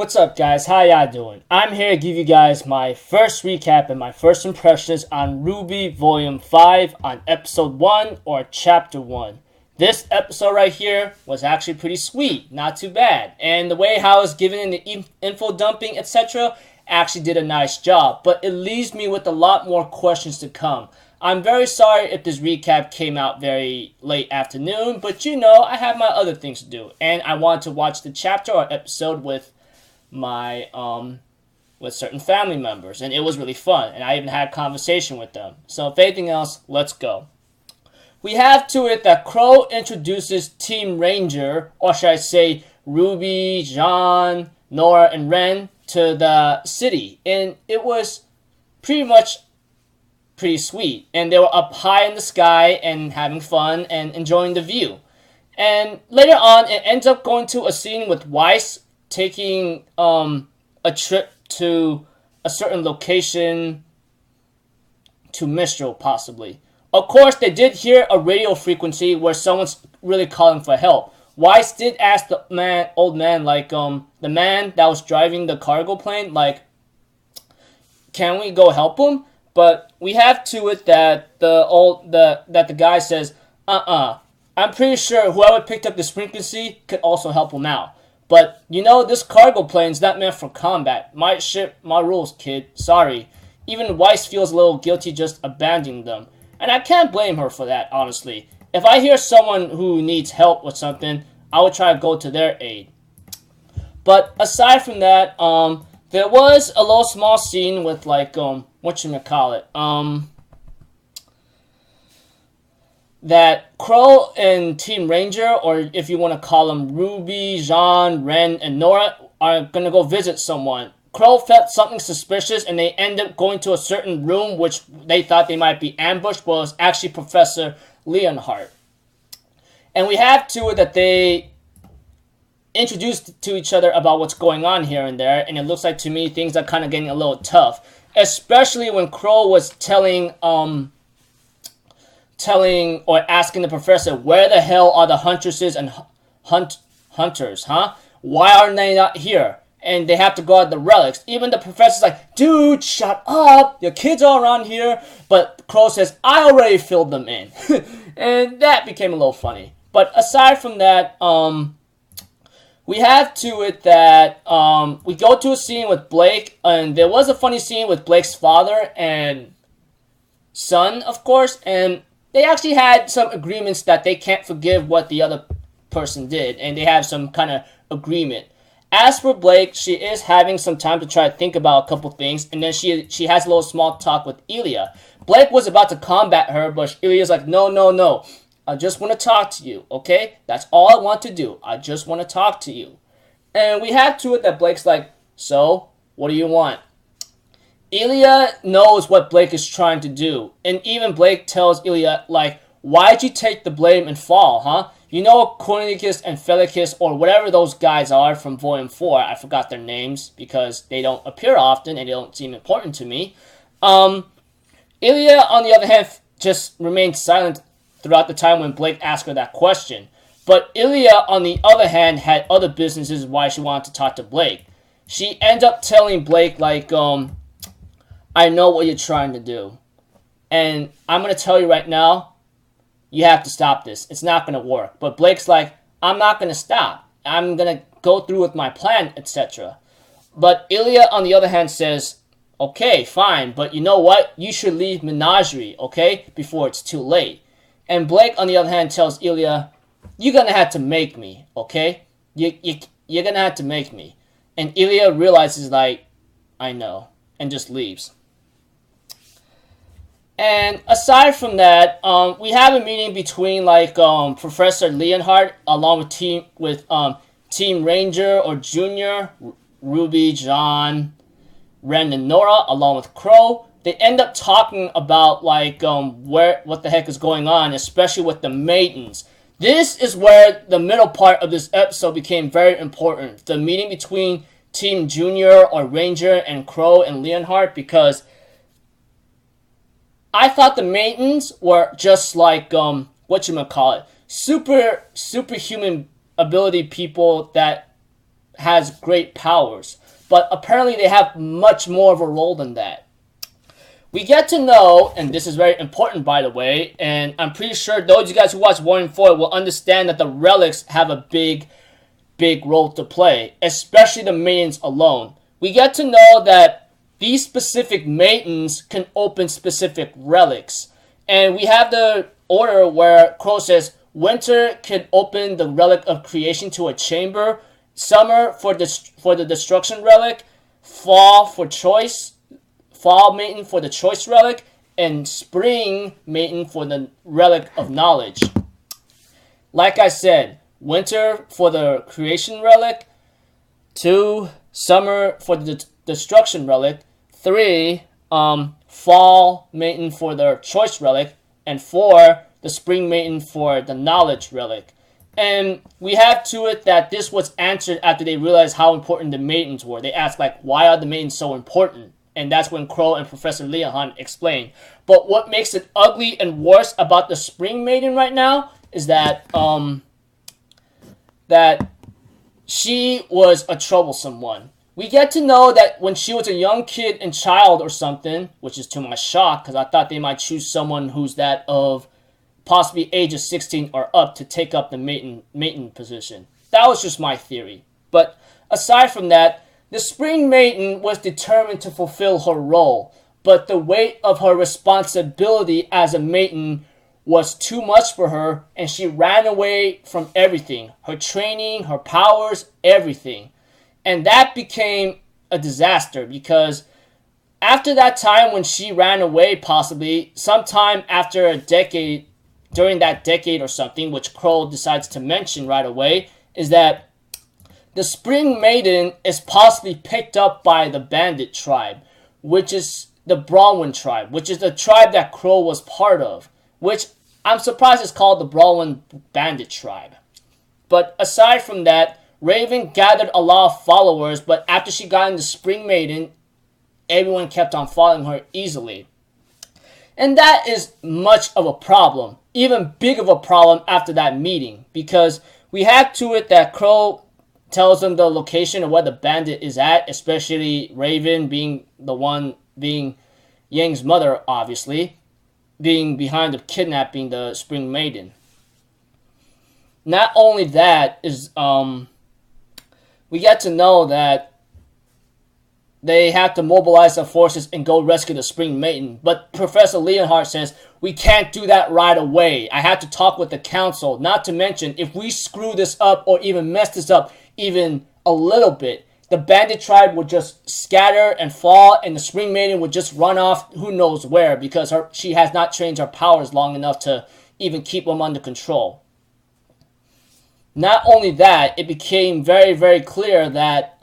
What's up, guys? How y'all doing? I'm here to give you guys my first recap and my first impressions on RWBY Volume 5 on Episode 1 or Chapter 1. This episode right here was actually pretty sweet, not too bad. And the way how I was given in the info dumping, etc., actually did a nice job. But it leaves me with a lot more questions to come. I'm very sorry if this recap came out very late afternoon, but you know, I have my other things to do. And I want to watch the chapter or episode with with certain family members, and it was really fun, and I even had a conversation with them. So if anything else, let's go. We have to it that Crow introduces Team Ranger, or should I say Ruby, Jean, Nora, and Ren to the city, and it was pretty sweet, and they were up high in the sky and having fun and enjoying the view. And later on, it ends up going to a scene with Weiss taking a trip to a certain location to Mistral, possibly. Of course, they did hear a radio frequency where someone's really calling for help. Weiss did ask the old man, the man that was driving the cargo plane, can we go help him? But we have to it that the guy says, I'm pretty sure whoever picked up this frequency could also help him out. But, you know, this cargo plane's not meant for combat. My ship, my rules, kid. Sorry. Even Weiss feels a little guilty just abandoning them. And I can't blame her for that, honestly. If I hear someone who needs help with something, I would try to go to their aid. But aside from that, there was a little small scene with, that Crow and Team Ranger, or if you want to call them Ruby, Jean, Ren, and Nora, are going to go visit someone. Crow felt something suspicious, and they end up going to a certain room, which they thought they might be ambushed, but it was actually Professor Leonhardt. And we have to it that they introduced to each other about what's going on here and there, and it looks like to me things are kind of getting a little tough. Especially when Crow was telling or asking the professor, where the hell are the huntresses and hunters, huh? Why are they not here? And they have to guard the relics. Even the professor's like, dude, shut up. Your kids are around here. But Crow says, I already filled them in. And that became a little funny. But aside from that, we have to it that we go to a scene with Blake. And there was a funny scene with Blake's father and son, of course. And they actually had some agreements that they can't forgive what the other person did, and they have some kind of agreement. As for Blake, she is having some time to try to think about a couple things, and then she has a little small talk with Ilya. Blake was about to combat her, but Ilya's like, no. I just want to talk to you, okay? That's all I want to do. I just want to talk to you. And we have to it that Blake's like, so, what do you want? Ilya knows what Blake is trying to do. And even Blake tells Ilya, why'd you take the blame and fall, huh? You know Cornicus and Felicus, or whatever those guys are from Volume 4. I forgot their names because they don't appear often and they don't seem important to me. Ilya, on the other hand, just remained silent throughout the time when Blake asked her that question. But Ilya, on the other hand, had other businesses why she wanted to talk to Blake. She ends up telling Blake, I know what you're trying to do. And I'm going to tell you right now, you have to stop this. It's not going to work. But Blake's like, I'm not going to stop. I'm going to go through with my plan, etc. But Ilya, on the other hand, says, okay, fine. But you know what? You should leave Menagerie, okay? Before it's too late. And Blake, on the other hand, tells Ilya, you're going to have to make me, okay? You're going to have to make me. And Ilya realizes, I know. And just leaves. And aside from that, we have a meeting between Professor Leonhardt along with Team Ranger or Junior, Ruby, Jean, Ren, and Nora along with Crow. They end up talking about what the heck is going on, especially with the maidens. This is where the middle part of this episode became very important. The meeting between Team Junior or Ranger and Crow and Leonhardt, because I thought the maidens were just superhuman ability people that has great powers. But apparently they have much more of a role than that. We get to know, and this is very important by the way, and I'm pretty sure those of you guys who watch Volume 4 will understand that the relics have a big role to play, especially the maidens alone. We get to know that these specific maidens can open specific relics. And we have the order where Crow says, Winter can open the relic of creation to a chamber, Summer for the destruction relic, Fall maiden for the choice relic, and Spring maiden for the relic of knowledge. Like I said, Winter for the creation relic, 2 Summer for the destruction relic, 3 Fall maiden for the choice relic, and 4 the Spring maiden for the knowledge relic. And we have to it that this was answered after they realized how important the maidens were. They asked, like, why are the maidens so important? And that's when Crow and Professor Leon explained. But what makes it ugly and worse about the Spring Maiden right now is that that she was a troublesome one. We get to know that when she was a young kid and child or something, which is to my shock because I thought they might choose someone who's that of possibly age of 16 or up to take up the maiden position. That was just my theory. But aside from that, the Spring Maiden was determined to fulfill her role, but the weight of her responsibility as a maiden was too much for her, and she ran away from everything. Her training, her powers, everything. And that became a disaster because after that time when she ran away, possibly sometime after a decade, during that decade or something, which Crow decides to mention right away, is that the Spring Maiden is possibly picked up by the Bandit tribe, which is the Bronwyn tribe, which is the tribe that Crow was part of, which I'm surprised is called the Bronwyn Bandit tribe. But aside from that, Raven gathered a lot of followers, but after she got into Spring Maiden, everyone kept on following her easily. And that is much of a problem, even big of a problem after that meeting, because we have to it that Crow tells them the location of where the bandit is at, especially Raven being the one being Yang's mother, obviously, being behind the kidnapping the Spring Maiden. Not only that is, we get to know that they have to mobilize their forces and go rescue the Spring Maiden. But Professor Leonhardt says, we can't do that right away. I have to talk with the council. Not to mention, if we screw this up or even mess this up even a little bit, the bandit tribe would just scatter and fall, and the Spring Maiden would just run off who knows where because she has not trained her powers long enough to even keep them under control. Not only that, it became very, very clear that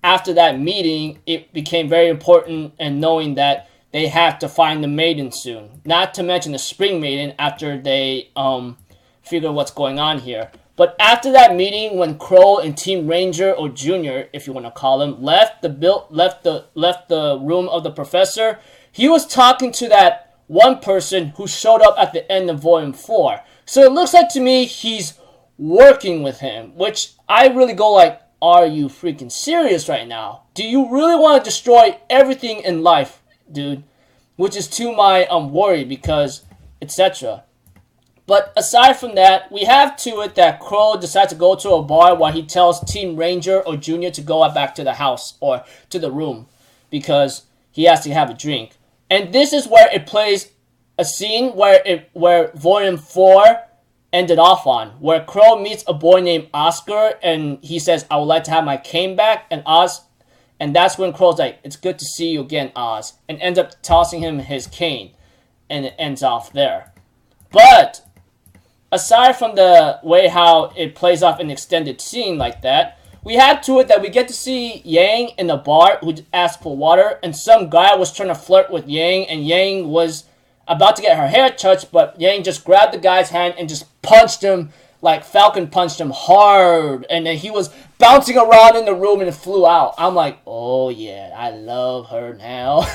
after that meeting, it became very important and knowing that they have to find the maiden soon. Not to mention the Spring Maiden after they figure what's going on here. But after that meeting, when Crow and Team Ranger or Junior, if you want to call him, left the room of the professor, he was talking to that one person who showed up at the end of Volume 4. So it looks like to me he's working with him, which I really go like, are you freaking serious right now? Do you really want to destroy everything in life, dude? Which is to my worry because etc. But aside from that, we have to it that Crow decides to go to a bar while he tells Team Ranger or Junior to go back to the house or to the room because he has to have a drink. And this is where it plays a scene where Volume 4 ended off on, where Crow meets a boy named Oscar and he says, I would like to have my cane back, and that's when Crow's like, it's good to see you again, Oz, and ends up tossing him his cane, and it ends off there. But aside from the way how it plays off an extended scene like that, we have to it that we get to see Yang in the bar who asked for water, and some guy was trying to flirt with Yang, and Yang was about to get her hair touched, but Yang just grabbed the guy's hand and just punched him, like Falcon punched him hard, and then he was bouncing around in the room and it flew out. I'm like, oh yeah, I love her now.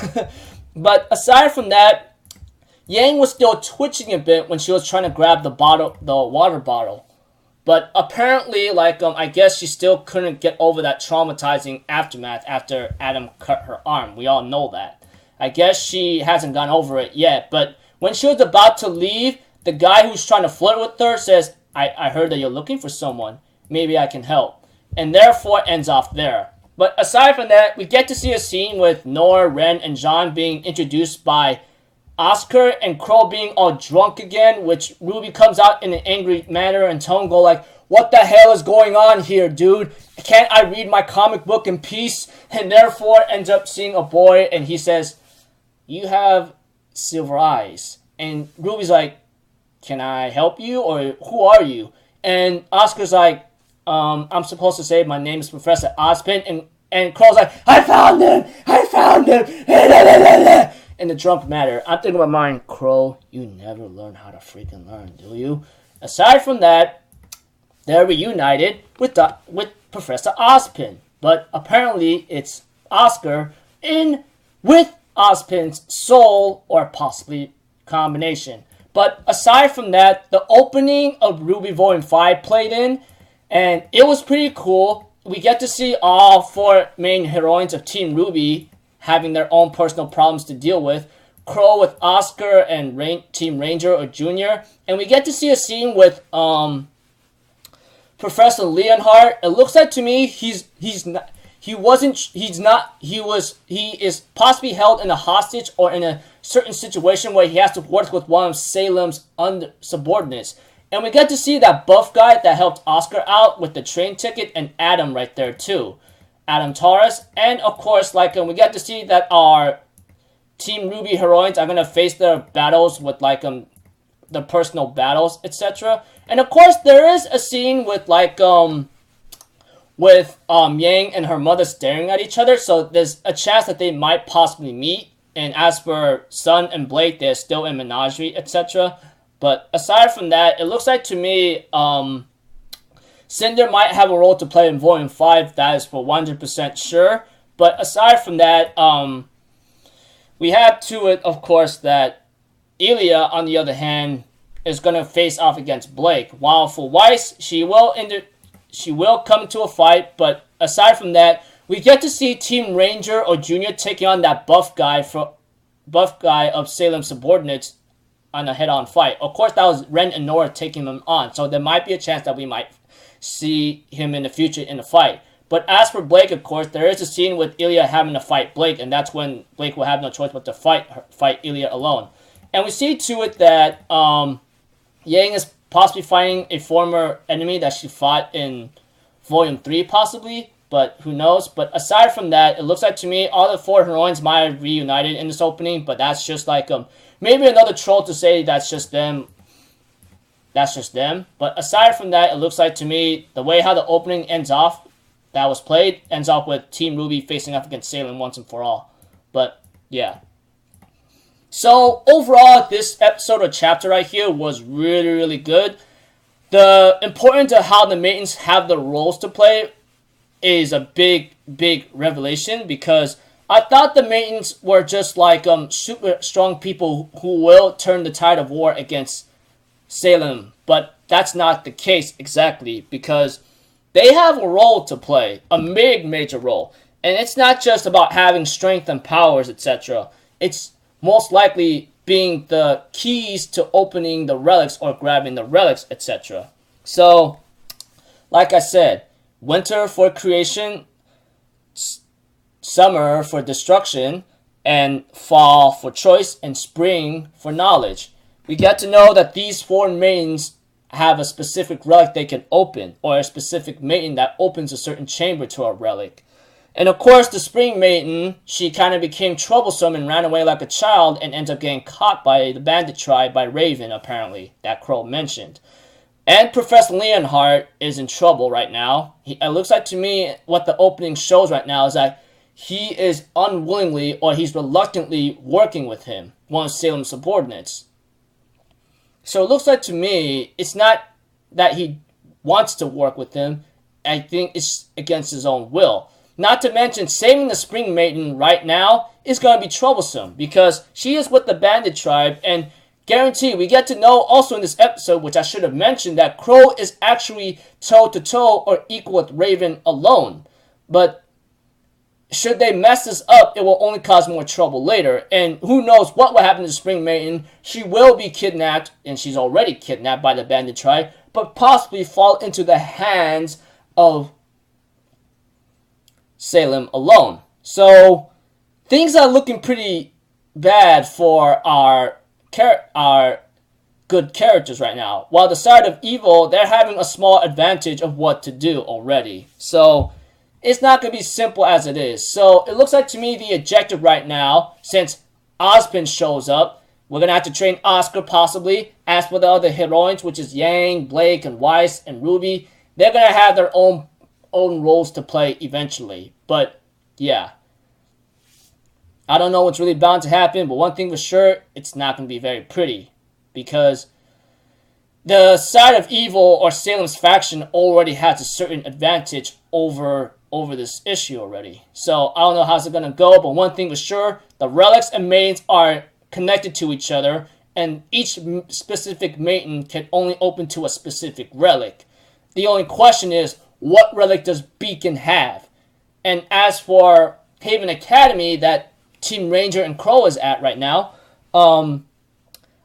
But aside from that, Yang was still twitching a bit when she was trying to grab the water bottle. But apparently, like, I guess she still couldn't get over that traumatizing aftermath after Adam cut her arm. We all know that. I guess she hasn't gone over it yet. But when she was about to leave, the guy who's trying to flirt with her says, I heard that you're looking for someone. Maybe I can help. And therefore ends off there. But aside from that, we get to see a scene with Nora, Ren, and John being introduced by Oscar and Crow being all drunk again, which Ruby comes out in an angry manner and tone go like, what the hell is going on here, dude? Can't I read my comic book in peace? And therefore ends up seeing a boy and he says, you have silver eyes. And Ruby's like, can I help you? Or who are you? And Oscar's like, I'm supposed to say my name is Professor Ozpin. And Crow's like, I found him! In the drunk manner. I'm thinking about mine, Crow, you never learn how to freaking learn, do you? Aside from that, they're reunited with Professor Ozpin. But apparently it's Oscar with Ozpin's soul, or possibly combination. But aside from that, the opening of RWBY Volume 5 played in, and it was pretty cool. We get to see all 4 main heroines of Team RWBY having their own personal problems to deal with. Crow with Oscar and Team Ranger or Junior. And we get to see a scene with Professor Leonhardt. It looks like to me he is possibly held in a hostage or in a certain situation where he has to work with one of Salem's subordinates. And we get to see that buff guy that helped Oscar out with the train ticket and Adam right there too. Adam Taurus. And of course, like, we get to see that our Team RWBY heroines are going to face their battles with like the personal battles, etc. And of course, there is a scene with like Yang and her mother staring at each other, so there's a chance that they might possibly meet. And as for Sun and Blake, they're still in menagerie, etc. But aside from that, it looks like to me, Cinder might have a role to play in Volume 5. That is for 100% sure. But aside from that, we have to it, of course, that Ilya, on the other hand, is going to face off against Blake. While for Weiss, she will come to a fight. But aside from that, we get to see Team Ranger or Junior taking on that buff guy of Salem's subordinates on a head-on fight. Of course, that was Ren and Nora taking him on, so there might be a chance that we might see him in the future in a fight. But as for Blake, of course, there is a scene with Ilya having to fight Blake, and that's when Blake will have no choice but to fight Ilya alone. And we see to it that Yang is possibly fighting a former enemy that she fought in Volume 3, possibly, but who knows. But aside from that, it looks like to me all the 4 heroines might have reunited in this opening, but that's just like maybe another troll to say that's just them. That's just them. But aside from that, it looks like to me the way how the opening ends off, that was played, ends off with Team RWBY facing off against Salem once and for all. But yeah. So overall, this episode or chapter right here was really, really good. The importance of how the Maidens have the roles to play is a big, big revelation, because I thought the Maidens were just like super strong people who will turn the tide of war against Salem, but that's not the case exactly, because they have a role to play, a major role, and it's not just about having strength and powers, etc. It's most likely being the keys to opening the relics or grabbing the relics, etc. So, like I said, winter for creation, summer for destruction, and fall for choice, and spring for knowledge. We get to know that these 4 maidens have a specific relic they can open, or a specific maiden that opens a certain chamber to a relic. And of course, the Spring Maiden, she kind of became troublesome and ran away like a child and ends up getting caught by the bandit tribe by Raven, apparently, that Crow mentioned. And Professor Leonhardt is in trouble right now. It looks like to me what the opening shows right now is that he is unwillingly, or he's reluctantly working with him, one of Salem's subordinates. So it looks like to me, it's not that he wants to work with him. I think it's against his own will. Not to mention, saving the Spring Maiden right now is going to be troublesome, because she is with the bandit tribe, and guarantee we get to know also in this episode, which I should have mentioned, that Crow is actually toe-to-toe or equal with Raven alone. But should they mess this up, it will only cause more trouble later. And who knows what will happen to Spring Maiden. She will be kidnapped, and she's already kidnapped by the Bandit Tribe, but possibly fall into the hands of Salem alone. So things are looking pretty bad for our good characters right now. While the side of evil, they're having a small advantage of what to do already. So it's not going to be simple as it is. So it looks like to me the objective right now, since Ozpin shows up, we're going to have to train Oscar possibly. As for the other heroines, which is Yang, Blake, and Weiss, and Ruby, they're going to have their own roles to play eventually. But yeah, I don't know what's really bound to happen, but one thing for sure, it's not going to be very pretty. Because the side of evil or Salem's faction already has a certain advantage over this issue already. So I don't know how's it going to go, but one thing for sure, the relics and maidens are connected to each other, and each specific maiden can only open to a specific relic. The only question is, what relic does Beacon have? And as for Haven Academy, that Team Ranger and Crow is at right now,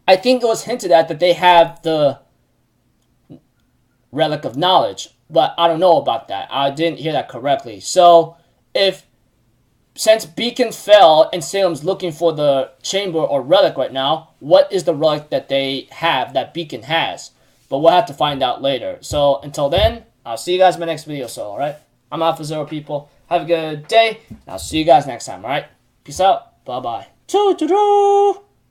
I think it was hinted at that they have the Relic of Knowledge, but I don't know about that. I didn't hear that correctly. So, since Beacon fell and Salem's looking for the chamber or relic right now, what is the relic that they have that Beacon has? But we'll have to find out later. So, until then, I'll see you guys in my next video. So, alright? I'm Alpha0 people. Have a good day. And I'll see you guys next time, alright? Peace out. Bye-bye. Choo-choo-choo!